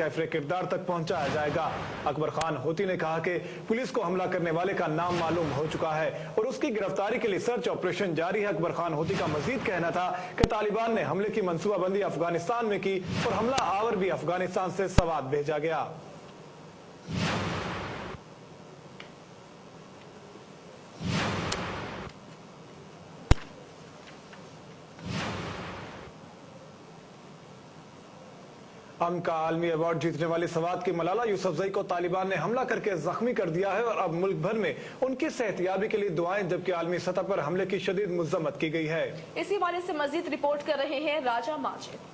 कैफरे किरदार तक पहुंचाया जाएगा। अकबर खान होती ने कहा कि पुलिस को हमला करने वाले का नाम मालूम हो चुका है और उसकी गिरफ्तारी के लिए सर्च ऑपरेशन जारी है। अकबर खान होती का मजीद कहना था कि तालिबान ने हमले की मंसूबाबंदी अफगानिस्तान में की और हमला आवर भी अफगानिस्तान से सवात भेजा गया। अमन का आलमी अवार्ड जीतने वाली सवात की मलाला यूसुफजई को तालिबान ने हमला करके जख्मी कर दिया है और अब मुल्क भर में उनकी सेहतयाबी के लिए दुआएं, जबकि आलमी सतह पर हमले की शदीद मजम्मत की गई है। इसी हवाले से मजीद रिपोर्ट कर रहे हैं राजा माजिद।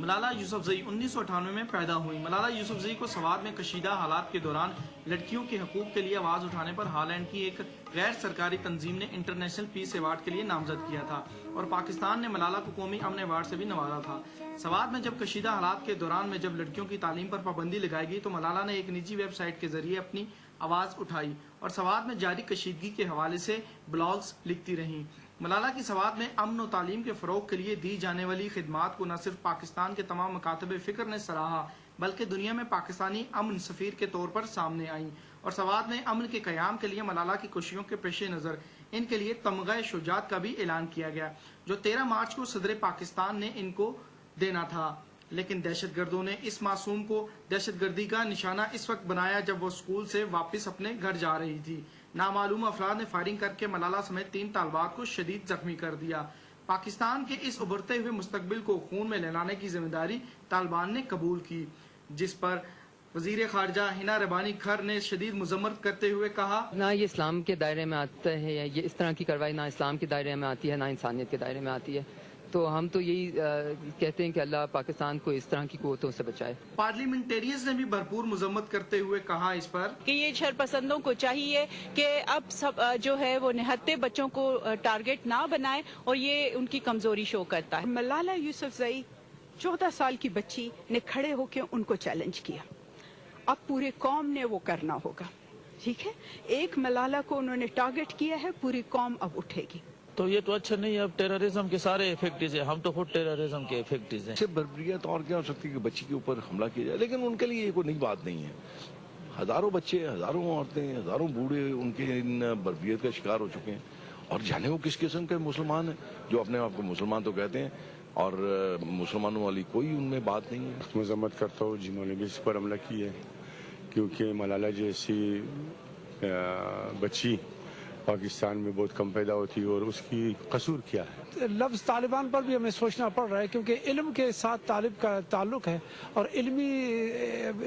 मलाला यूसुफजई 1998 में पैदा हुई। मलाला यूसुफजई को सवात में कशीदा हालात के दौरान लड़कियों के हकूक के लिए आवाज उठाने पर हालैंड की एक गैर सरकारी तंजीम ने इंटरनेशनल पीस अवार्ड के लिए नामजद किया था और पाकिस्तान ने मलाला को कौमी अमन अवार्ड से भी नवाजा था। सवात में जब कशीदा हालात के दौरान में जब लड़कियों की तालीम पर पाबंदी लगाई गई तो मलाला ने एक निजी वेबसाइट के जरिए अपनी आवाज उठाई और सवात में जारी कशीदगी के हवाले से ब्लॉग्स लिखती रहीं। मलाला की सवात में अमन और तालीम के फरोग के लिए दी जाने वाली खिदमात को न सिर्फ पाकिस्तान के तमाम मकातबे फिक्र ने सराहा बल्कि दुनिया में पाकिस्तानी अमन सफीर के तौर पर सामने आई और सवात में अमन के कयाम के लिए मलाला की कोशिशों के पेश नज़र इनके लिए तमगा शुजात का भी ऐलान किया गया जो 13 मार्च को सदर पाकिस्तान ने इनको देना था। लेकिन दहशतगर्दों ने इस मासूम को दहशतगर्दी का निशाना इस वक्त बनाया जब वो स्कूल से वापस अपने घर जा रही थी। नामालूम अफराद ने फायरिंग करके मलाला समेत 3 तालिबात को शदीद जख्मी कर दिया। पाकिस्तान के इस उभरते हुए मुस्तकबिल को खून में लहलाने की जिम्मेदारी तालिबान ने कबूल की, जिस पर वजीर खारजा हिना रबानी खर ने शदीद मजम्मत करते हुए कहा, ना ये इस्लाम के दायरे में आता है, ये इस तरह की कार्रवाई ना इस्लाम के दायरे में आती है ना इंसानियत के दायरे में आती है। तो हम तो यही कहते हैं कि अल्लाह पाकिस्तान को इस तरह की कुव्वतों से बचाए। पार्लियामेंटेरियंस ने भी भरपूर मजम्मत करते हुए कहा इस पर कि ये शरपसंदों को चाहिए कि अब सब जो है वो निहत्ते बच्चों को टारगेट ना बनाए और ये उनकी कमजोरी शो करता है। मलाला यूसुफजई 14 साल की बच्ची ने खड़े होकर उनको चैलेंज किया। अब पूरे कौम ने वो करना होगा, ठीक है। एक मलाला को उन्होंने टारगेट किया है, पूरी कौम अब उठेगी। तो ये तो अच्छा नहीं है। अब टेररिज्म के सारे इफेक्टिव है, हम तो खुद टेररिज्म के इफेक्टिव हैं। सिर्फ बर्बरियत और क्या हो सकती है कि बच्ची के ऊपर हमला किया जाए, लेकिन उनके लिए ये कोई नई बात नहीं है। हजारों बच्चे, हजारों औरतें, हजारों बूढ़े उनके इन बर्बरियत का शिकार हो चुके हैं और जाने वो किस किस्म के मुसलमान हैं जो अपने आप को मुसलमान तो कहते हैं और मुसलमानों वाली कोई उनमें बात नहीं है। मजम्मत करता हूँ जिन्होंने भी इस पर हमला किया है, क्योंकि मलाला जैसी बच्ची पाकिस्तान में बहुत कम पैदा होती है और उसकी कसूर क्या है। लफ्ज़ तालिबान पर भी हमें सोचना पड़ रहा है क्योंकि इल्म के साथ तालिब का ताल्लुक है और इल्मी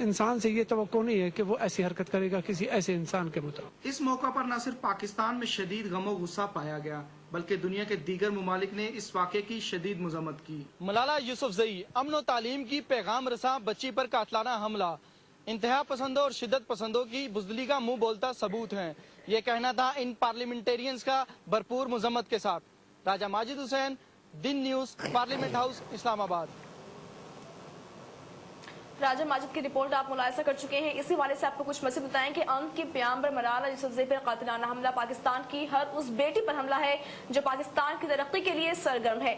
इंसान से ये तवक्को नहीं है कि वो ऐसी हरकत करेगा किसी ऐसे इंसान के मुताबिक। इस मौका पर न सिर्फ पाकिस्तान में शदीद गमो गुस्सा पाया गया बल्कि दुनिया के दीगर ममालिक ने इस वाक़े की शदीद मजम्मत की। मलाला यूसुफजई अमन और तालीम की पैगाम रसा बच्ची पर कातलाना हमला इंतहा पसंदों और शिद्दत पसंदों की बुज़दिली का मुंह बोलता सबूत है, ये कहना था इन पार्लियामेंटेरियंस का भरपूर मजम्मत के साथ। राजा माजिद हुसैन, दिन न्यूज, पार्लियामेंट हाउस, इस्लामाबाद। राजा माजिद की रिपोर्ट आप मुलाहिजा कर चुके हैं। इसी वाले से आपको कुछ मज़ीद बताएं कि अमन के प्याम्बर मलाला यूसुफजई पर कातिलाना हमला पाकिस्तान की हर उस बेटी पर हमला है जो पाकिस्तान की तरक्की के लिए सरगर्म है।